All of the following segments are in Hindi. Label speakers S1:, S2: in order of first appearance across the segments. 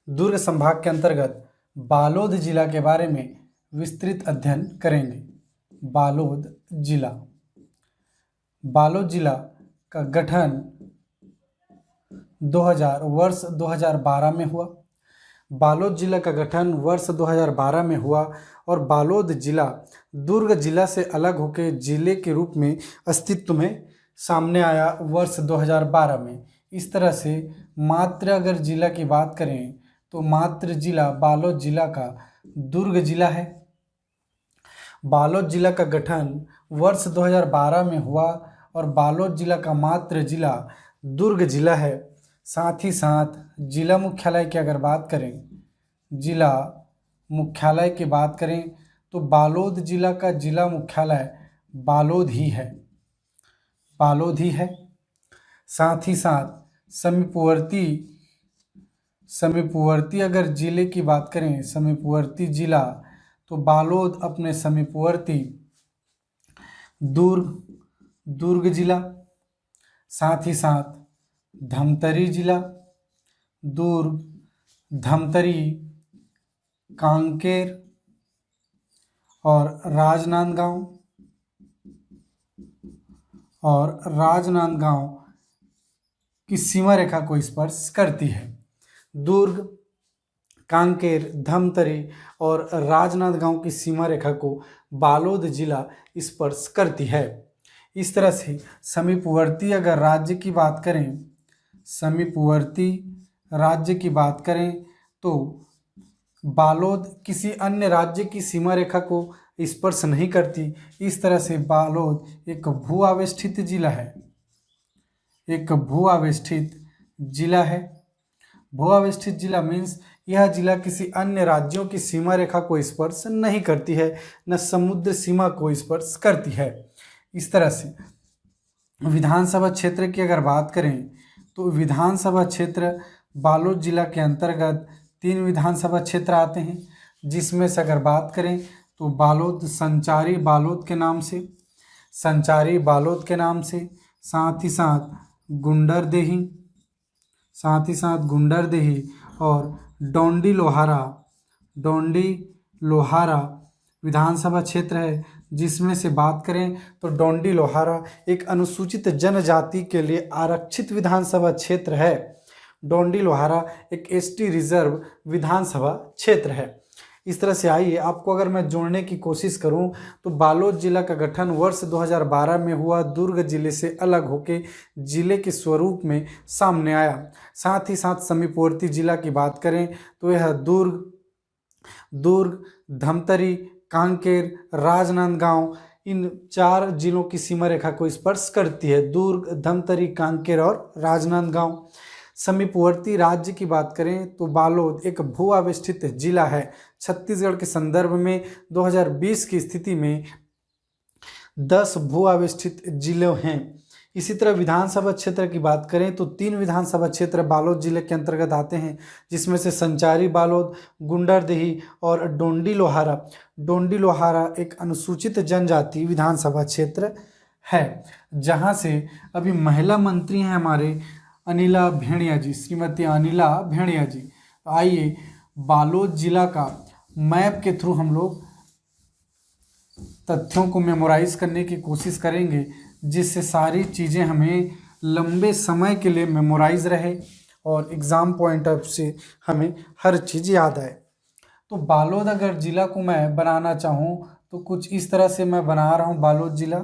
S1: दुर्ग संभाग के अंतर्गत बालोद जिला के बारे में विस्तृत अध्ययन करेंगे। बालोद जिला का गठन 2012 में हुआ। बालोद जिला का गठन वर्ष 2012 में हुआ और बालोद जिला दुर्ग जिला से अलग होकर जिले के रूप में अस्तित्व में सामने आया वर्ष 2012 में। इस तरह से मात्र अगर जिला की बात करें तो मात्र जिला बालोद जिला का दुर्ग जिला है। बालोद जिला का गठन वर्ष 2012 में हुआ और बालोद जिला का मात्र जिला दुर्ग जिला है। साथ ही साथ जिला मुख्यालय की अगर बात करें, जिला मुख्यालय की बात करें तो बालोद जिला का जिला मुख्यालय बालोद ही है, बालोद ही है। साथ ही साथ समीपवर्ती अगर जिले की बात करें, समीपवर्ती जिला तो बालोद अपने समीपवर्ती दुर्ग जिला, साथ ही साथ धमतरी जिला, दुर्ग, धमतरी, कांकेर और राजनांदगांव की सीमा रेखा को स्पर्श करती है। दुर्ग, कांकेर, धमतरी और राजनांदगांव की सीमा रेखा को बालोद जिला स्पर्श करती है। इस तरह से समीपवर्ती अगर राज्य की बात करें, समीपवर्ती राज्य की बात करें तो बालोद किसी अन्य राज्य की सीमा रेखा को स्पर्श नहीं करती। इस तरह से बालोद एक भू आवेष्टित जिला है, एक भू आवेष्टित जिला है। भू आवेष्टित जिला मीन्स यह जिला किसी अन्य राज्यों की सीमा रेखा को स्पर्श नहीं करती है, न समुद्र सीमा को स्पर्श करती है। इस तरह से विधानसभा क्षेत्र की अगर बात करें तो विधानसभा क्षेत्र बालोद जिला के अंतर्गत 3 विधानसभा क्षेत्र आते हैं, जिसमें से अगर बात करें तो बालोद संचारी बालोद के नाम से, साथ ही साथ गुंडरदेही और डोंडी लोहारा विधानसभा क्षेत्र है। जिसमें से बात करें तो डोंडी लोहारा एक अनुसूचित जनजाति के लिए आरक्षित विधानसभा क्षेत्र है। डोंडी लोहारा एक एसटी रिजर्व विधानसभा क्षेत्र है। इस तरह से आइए आपको अगर मैं जोड़ने की कोशिश करूं तो बालोद जिला का गठन वर्ष 2012 में हुआ, दुर्ग जिले से अलग होकर जिले के स्वरूप में सामने आया। साथ ही साथ समीपवर्ती जिला की बात करें तो यह दुर्ग, धमतरी, कांकेर, राजनांदगांव इन 4 जिलों की सीमा रेखा को स्पर्श करती है। दुर्ग, धमतरी, कांकेर और राजनांदगांव। समीपवर्ती राज्य की बात करें तो बालोद एक भू आवेष्टित जिला है। छत्तीसगढ़ के संदर्भ में 2020 की स्थिति में 10 भू आवेष्टित जिले हैं। इसी तरह विधानसभा क्षेत्र की बात करें तो 3 विधानसभा क्षेत्र बालोद जिले के अंतर्गत आते हैं, जिसमें से संचारी बालोद, गुंडरदेही और डोंडी लोहारा एक अनुसूचित जनजाति विधानसभा क्षेत्र है, जहां से अभी महिला मंत्री हैं हमारे अनिला भेड़िया जी, श्रीमती अनिला भेड़िया जी। आइए बालोद जिला का मैप के थ्रू हम लोग तथ्यों को मेमोराइज करने की कोशिश करेंगे, जिससे सारी चीज़ें हमें लंबे समय के लिए मेमोराइज रहे और एग्ज़ाम पॉइंट ऑफ से हमें हर चीज़ याद आए। तो बालोद अगर जिला को मैं बनाना चाहूँ तो कुछ इस तरह से मैं बना रहा हूँ बालोद जिला।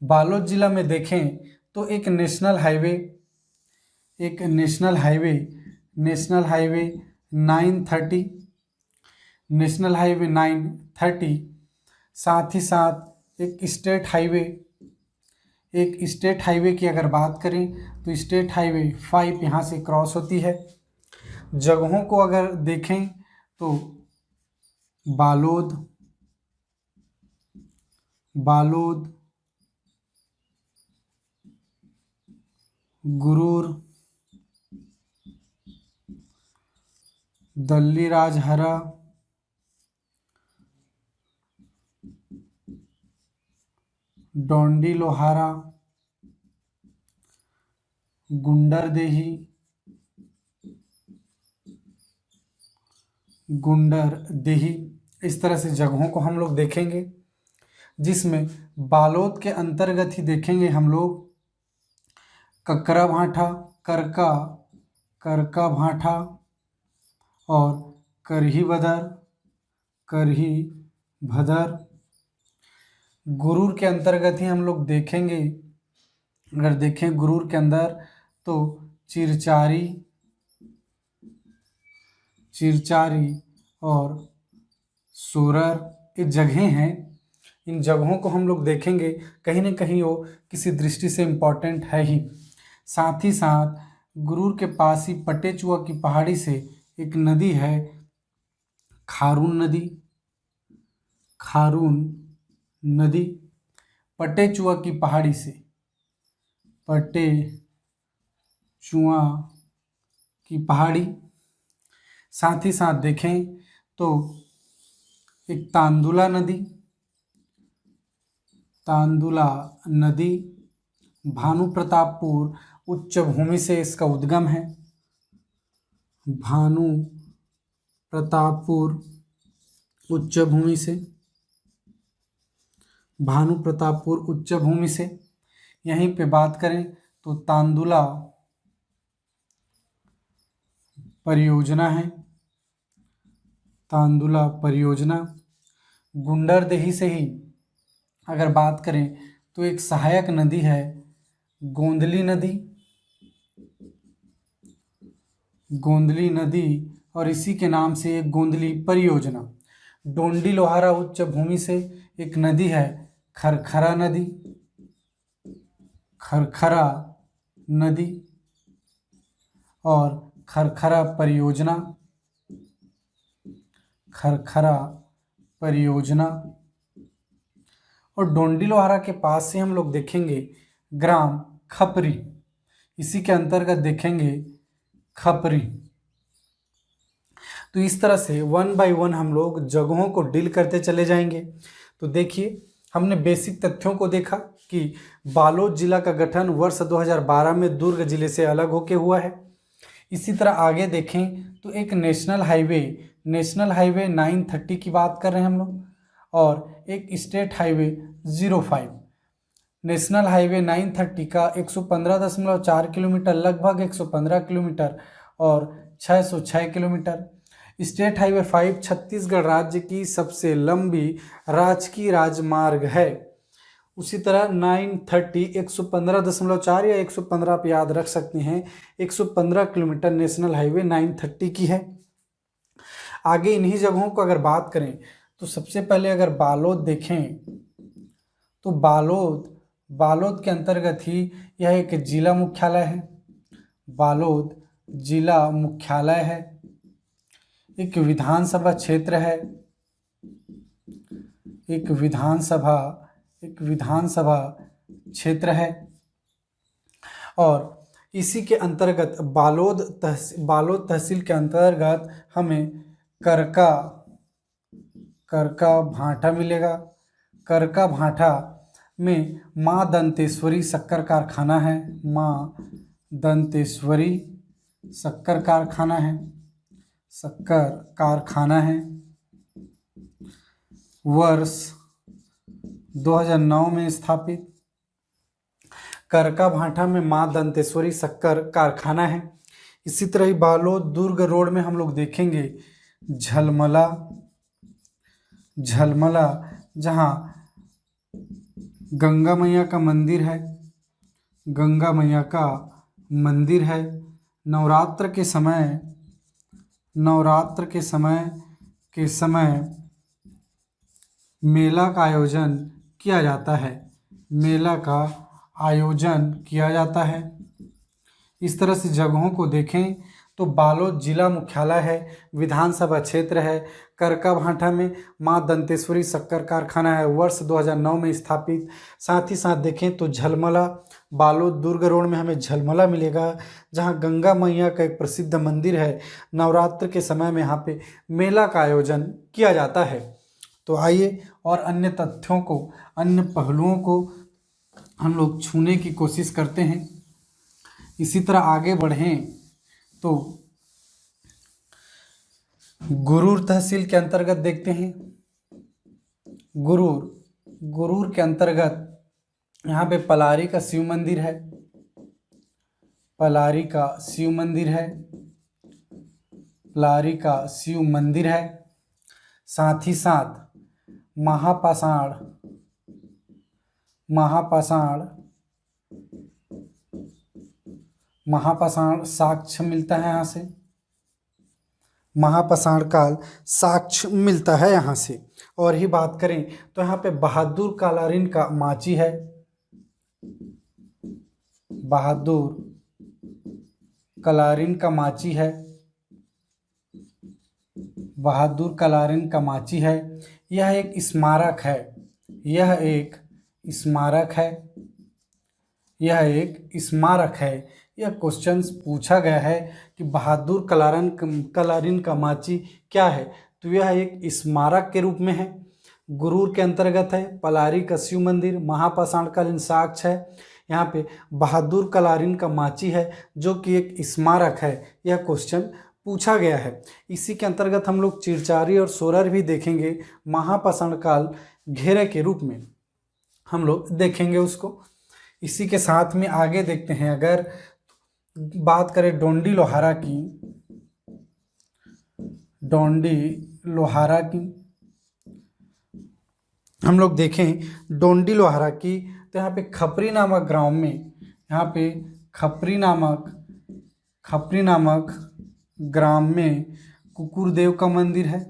S1: बालोद जिला में देखें तो एक नेशनल हाईवे 930, साथ ही साथ एक स्टेट हाईवे की अगर बात करें तो स्टेट हाईवे 5 यहाँ से क्रॉस होती है। जगहों को अगर देखें तो बालोद, गुरूर, दल्ली राजहरा, डोंडी लोहारा, गुंडरदेही, गुंडरदेही, इस तरह से जगहों को हम लोग देखेंगे, जिसमें बालोद के अंतर्गत ही देखेंगे हम लोग ककरा भाठा, करका, करका भाठा और करही भदर, करही भदर। गुरूर के अंतर्गत ही हम लोग देखेंगे, अगर देखें गुरूर के अंदर तो चिरचारी, चिरचारी और सोरर, ये जगहें हैं। इन जगहों को हम लोग देखेंगे, कहीं ना कहीं वो किसी दृष्टि से इम्पोर्टेंट है ही। साथ ही साथ गुरूर के पास ही पटेचुआ की पहाड़ी से एक नदी है, खारून नदी, खारून नदी, पटेचुआ की पहाड़ी से, पटेचुआ की पहाड़ी। साथ ही साथ देखें तो एक तांदुला नदी, तांदुला नदी भानु प्रतापपुर उच्च भूमि से इसका उद्गम है, भानु प्रतापपुर उच्च भूमि से, भानु प्रतापपुर उच्च भूमि से। यहीं पे बात करें तो तांदुला परियोजना है, तांदुला परियोजना। गुंडरदेही से ही अगर बात करें तो एक सहायक नदी है, गोंदली नदी, गोंदली नदी, और इसी के नाम से एक गोंदली परियोजना। डोंडी लोहारा उच्च भूमि से एक नदी है, खरखरा नदी, खरखरा नदी और खरखरा परियोजना, खरखरा परियोजना। और डोंडी लोहारा के पास से हम लोग देखेंगे ग्राम खपरी, इसी के अंतर्गत देखेंगे खपरी। तो इस तरह से 1 बाय 1 हम लोग जगहों को डील करते चले जाएंगे। तो देखिए, हमने बेसिक तथ्यों को देखा कि बालोद जिला का गठन वर्ष 2012 में दुर्ग जिले से अलग होके हुआ है। इसी तरह आगे देखें तो एक नेशनल हाईवे 930 की बात कर रहे हैं हम लोग, और एक स्टेट हाईवे 05। नेशनल हाईवे 930 का 115.4 किलोमीटर, लगभग 115 किलोमीटर और 606 किलोमीटर। स्टेट हाईवे 5 छत्तीसगढ़ राज्य की सबसे लंबी राजकीय राजमार्ग है। उसी तरह 930 115.4 या 115 आप याद रख सकते हैं, 115 किलोमीटर नेशनल हाईवे 930 की है। आगे इन्हीं जगहों को अगर बात करें तो सबसे पहले अगर बालोद देखें तो बालोद के अंतर्गत ही यह एक जिला मुख्यालय है, बालोद जिला मुख्यालय है। एक विधानसभा क्षेत्र है, एक विधानसभा क्षेत्र है। और इसी के अंतर्गत बालोद तहसील के अंतर्गत हमें करका भाठा मिलेगा। करका भाठा में माँ दंतेश्वरी शक्कर कारखाना है, माँ दंतेश्वरी शक्कर कारखाना है, शक्कर कारखाना है। वर्ष 2009 में स्थापित करका भाठा में माँ दंतेश्वरी शक्कर कारखाना है। इसी तरह ही बालोद दुर्ग रोड में हम लोग देखेंगे झलमला, जहाँ गंगा मैया का मंदिर है, गंगा मैया का मंदिर है। नवरात्र के समय मेला का आयोजन किया जाता है, मेला का आयोजन किया जाता है। इस तरह से जगहों को देखें तो बालोद जिला मुख्यालय है, विधानसभा क्षेत्र है, करका भाठा में माँ दंतेश्वरी शक्कर कारखाना है, वर्ष 2009 में स्थापित। साथ ही साथ देखें तो झलमला, बालोद दुर्ग रोड में हमें झलमला मिलेगा, जहाँ गंगा मैया का एक प्रसिद्ध मंदिर है। नवरात्र के समय में यहाँ पे मेला का आयोजन किया जाता है। तो आइए और अन्य तथ्यों को, अन्य पहलुओं को हम लोग छूने की कोशिश करते हैं। इसी तरह आगे बढ़ें तो गुरूर तहसील के अंतर्गत देखते हैं। गुरूर के अंतर्गत यहाँ पे पलारी का शिव मंदिर है, पलारी का शिव मंदिर है, पलारी का शिव मंदिर है। साथ ही साथ महापाषाण साक्ष्य मिलता है यहाँ से, महापाषाण काल साक्ष्य मिलता है यहाँ से। और ही बात करें तो यहाँ पे बहादुर कालारीन का माची है, बहादुर कलारीन का माची है, बहादुर कलारीन का माची है। यह एक स्मारक है, यह एक स्मारक है, यह एक स्मारक है। यह क्वेश्चन पूछा गया है कि बहादुर कलारीन का माची क्या है, तो यह एक स्मारक के रूप में है। गुरूर के अंतर्गत है पलारी का शिव मंदिर, महापाषाणकालीन साक्ष्य है। यहाँ पे बहादुर कलारीन का माची है जो कि एक स्मारक है। यह क्वेश्चन पूछा गया है। इसी के अंतर्गत हम लोग चिरचारी और सोरर भी देखेंगे, महापाषाण काल घेरे के रूप में हम लोग देखेंगे उसको। इसी के साथ में आगे देखते हैं, अगर बात करें डोंडी लोहारा की, डोंडी लोहारा की हम लोग देखें डोंडी लोहारा की, तो यहाँ पे खपरी नामक गांव में, यहाँ पे खपरी नामक ग्राम में कुकुरदेव का मंदिर है,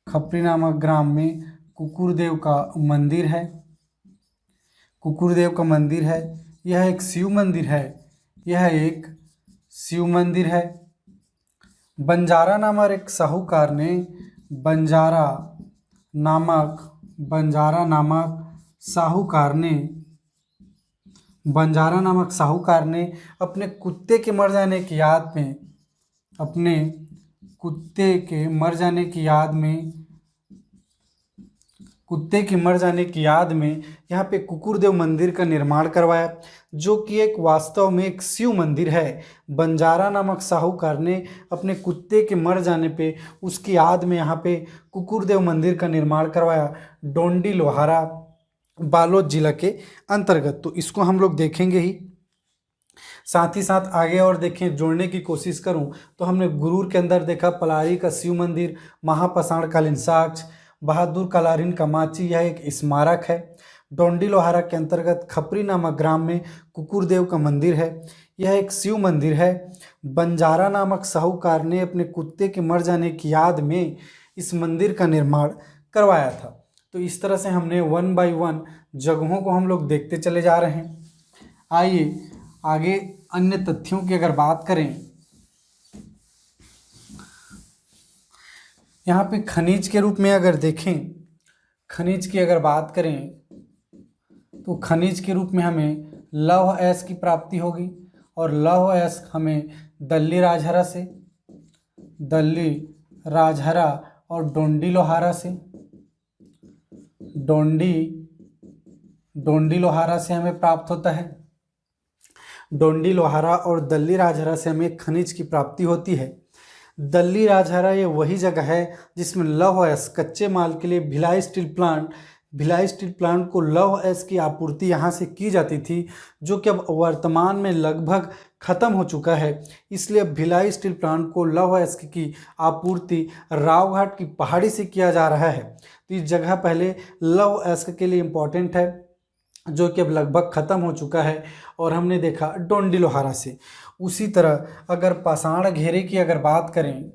S1: खपरी नामक ग्राम में कुकुरदेव का मंदिर है, कुकुरदेव का मंदिर है। यह एक शिव मंदिर है, यह एक शिव मंदिर है। बंजारा नामक एक साहूकार ने, बंजारा नामक साहूकार ने अपने कुत्ते के मर जाने की याद में, अपने कुत्ते के मर जाने की याद में यहाँ पे कुकुरदेव मंदिर का निर्माण करवाया, जो कि एक वास्तव में एक शिव मंदिर है। बंजारा नामक साहूकार ने अपने कुत्ते के मर जाने पे उसकी याद में यहाँ पे कुकुरदेव मंदिर का निर्माण करवाया, डोंडी लोहारा, बालोद जिला के अंतर्गत। तो इसको हम लोग देखेंगे ही। साथ ही साथ आगे और देखें, जोड़ने की कोशिश करूं तो हमने गुरूर के अंदर देखा पलारी का शिव मंदिर, महापाषाणकालीन साक्ष्य, बहादुर कलारीन का माची, यह एक स्मारक है। डोंडी लोहारा के अंतर्गत खपरी नामक ग्राम में कुकुरदेव का मंदिर है, यह एक शिव मंदिर है। बंजारा नामक साहूकार ने अपने कुत्ते के मर जाने की याद में इस मंदिर का निर्माण करवाया था। तो इस तरह से हमने 1 बाय 1 जगहों को हम लोग देखते चले जा रहे हैं। आइए आगे अन्य तथ्यों की अगर बात करें, यहाँ पे खनिज के रूप में अगर देखें, खनिज की अगर बात करें तो खनिज के रूप में हमें लौह अयस्क की प्राप्ति होगी, और लौह अयस्क हमें दल्ली राजहरा से, दल्ली राजहरा और डोंडी लोहारा से, डोंडी लोहारा से हमें प्राप्त होता है। डोंडी लोहारा और दल्ली राजहरा से हमें खनिज की प्राप्ति होती है। दल्ली राजहरा ये वही जगह है जिसमें लौह अयस्क कच्चे माल के लिए भिलाई स्टील प्लांट को लौह अयस्क की आपूर्ति यहाँ से की जाती थी, जो कि अब वर्तमान में लगभग ख़त्म हो चुका है। इसलिए अब भिलाई स्टील प्लांट को लौह अयस्क की आपूर्ति रावघाट की पहाड़ी से किया जा रहा है। तो इस जगह पहले लौह अयस्क के लिए इम्पोर्टेंट है, जो कि अब लगभग ख़त्म हो चुका है, और हमने देखा डोंडी लोहारा से। उसी तरह अगर पाषाण घेरे की अगर बात करें,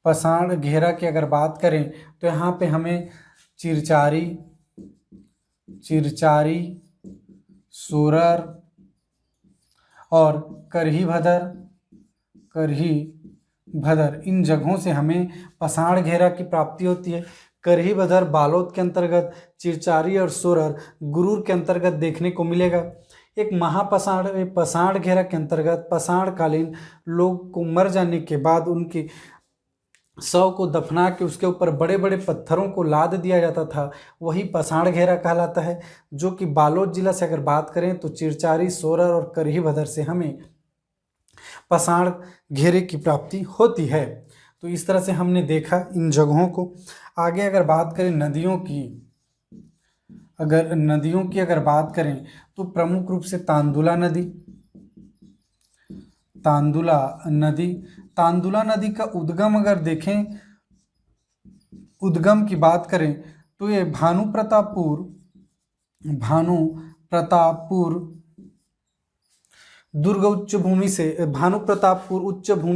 S1: पाषाण घेरा की अगर बात करें तो यहाँ पे हमें चिरचारी, सोरर और करही भदर इन जगहों से हमें पाषाण घेरा की प्राप्ति होती है। करही भदर बालोद के अंतर्गत, चिरचारी और सोरर गुरूर के अंतर्गत देखने को मिलेगा। एक पाषाण घेरा के अंतर्गत पाषाणकालीन लोग को मर जाने के बाद उनकी शव को दफना के उसके ऊपर बड़े बड़े पत्थरों को लाद दिया जाता था, वही पसाड़ घेरा कहलाता है। जो कि बालोद जिला से अगर बात करें तो चिरचारी, सोरर और करही भदर से हमें पसाड़ घेरे की प्राप्ति होती है। तो इस तरह से हमने देखा इन जगहों को। आगे अगर बात करें नदियों की, अगर बात करें तो प्रमुख रूप से तांदुला नदी का उद्गम अगर देखें, उद्गम की बात करें तो ये भानु प्रतापपुर दुर्ग उच्च भूमि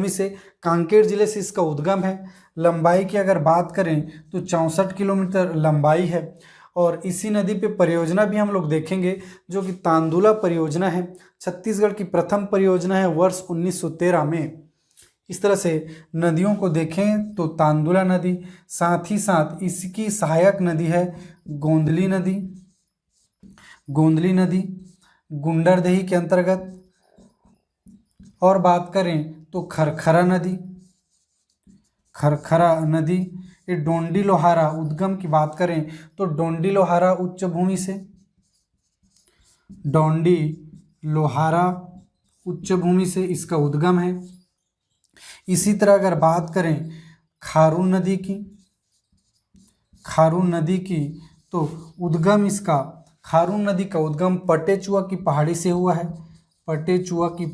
S1: से कांकेर जिले से इसका उद्गम है। लंबाई की अगर बात करें तो 64 किलोमीटर लंबाई है। और इसी नदी पे परियोजना भी हम लोग देखेंगे जो कि तांदुला परियोजना है, छत्तीसगढ़ की प्रथम परियोजना है वर्ष 1913 में। इस तरह से नदियों को देखें तो तांदुला नदी, साथ ही साथ इसकी सहायक नदी है गोंदली नदी गुंडरदेही के अंतर्गत। और बात करें तो खरखरा नदी ये डोंडी लोहारा, उद्गम की बात करें तो डोंडी लोहारा उच्च भूमि से इसका उद्गम है। इसी तरह अगर बात करें खारून नदी की तो उद्गम इसका, खारून नदी का उद्गम पटेचुआ की पहाड़ी से हुआ है। पटेचुआ की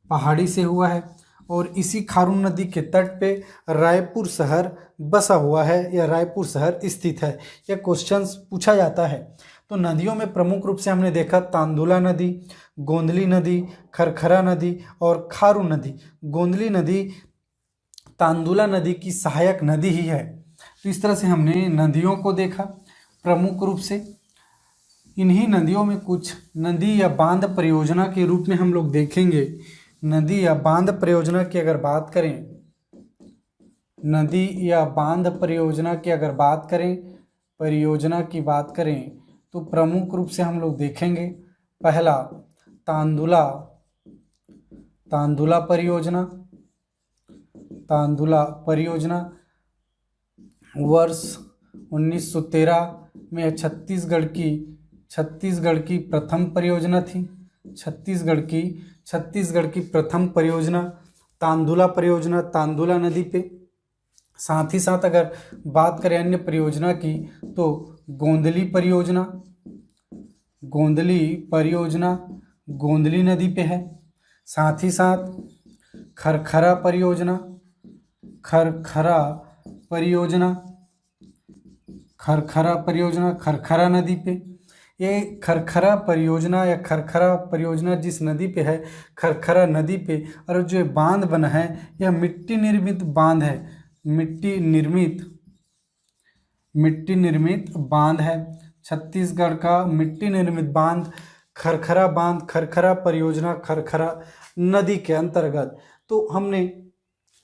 S1: पहाड़ी से हुआ है। और इसी खारून नदी के तट पे रायपुर शहर बसा हुआ है या रायपुर शहर स्थित है। यह क्वेश्चंस पूछा जाता है। तो नदियों में प्रमुख रूप से हमने देखा तांदुला नदी, गोंदली नदी, खरखरा नदी और खारून नदी। गोंदली नदी तांदुला नदी की सहायक नदी ही है। तो इस तरह से हमने नदियों को देखा प्रमुख रूप से। इन्हीं नदियों में कुछ नदी या बांध परियोजना के रूप में हम लोग देखेंगे। नदी या बांध परियोजना की अगर बात करें, तो प्रमुख रूप से हम लोग देखेंगे पहला तांदुला परियोजना वर्ष 1913 में छत्तीसगढ़ की प्रथम परियोजना थी। छत्तीसगढ़ की प्रथम परियोजना तांदुला परियोजना, तांदुला नदी पे। साथ ही साथ अगर बात करें अन्य परियोजना की तो गोंदली परियोजना गोंदली नदी पे है। साथ ही साथ खरखरा परियोजना खरखरा नदी पे। ये खरखरा परियोजना जिस नदी पे है, खरखरा नदी पे, और जो बांध बना है यह मिट्टी निर्मित बांध है। मिट्टी निर्मित बांध है। छत्तीसगढ़ का मिट्टी निर्मित बांध खरखरा परियोजना खरखरा नदी के अंतर्गत। तो हमने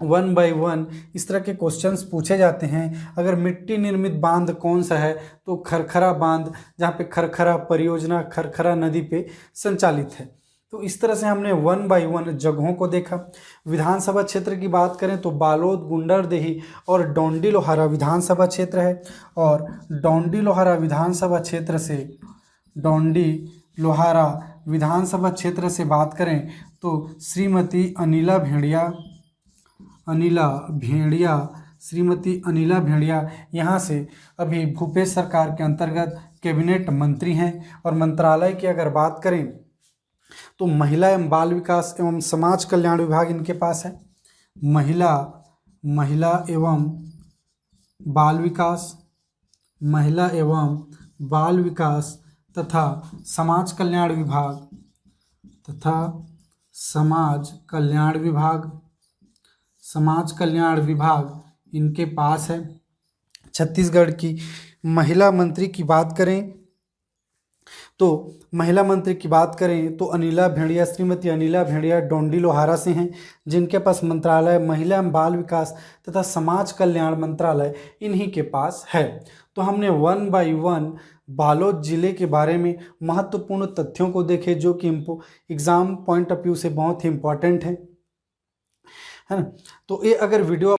S1: 1 बाय 1 इस तरह के क्वेश्चंस पूछे जाते हैं। अगर मिट्टी निर्मित बांध कौन सा है तो खरखरा बांध, जहाँ पे खरखरा परियोजना खरखरा नदी पे संचालित है। तो इस तरह से हमने 1 बाय 1 जगहों को देखा। विधानसभा क्षेत्र की बात करें तो बालोद, गुंडरदेही और डोंडी लोहारा विधानसभा क्षेत्र है। और डोंडी लोहारा विधानसभा क्षेत्र से बात करें तो श्रीमती अनिला भेड़िया यहाँ से अभी भूपेश सरकार के अंतर्गत कैबिनेट मंत्री हैं। और मंत्रालय की अगर बात करें तो महिला एवं बाल विकास एवं समाज कल्याण विभाग इनके पास है। महिला एवं बाल विकास तथा समाज कल्याण विभाग इनके पास है। छत्तीसगढ़ की महिला मंत्री की बात करें तो श्रीमती अनिला भेड़िया डोंडी लोहारा से हैं, जिनके पास मंत्रालय महिला एवं बाल विकास तथा समाज कल्याण मंत्रालय इन्हीं के पास है। तो हमने 1 बाय 1 बालोद जिले के बारे में महत्वपूर्ण तथ्यों को देखे जो कि एग्जाम पॉइंट ऑफ व्यू से बहुत ही इम्पोर्टेंट है। है ना। तो ये अगर वीडियो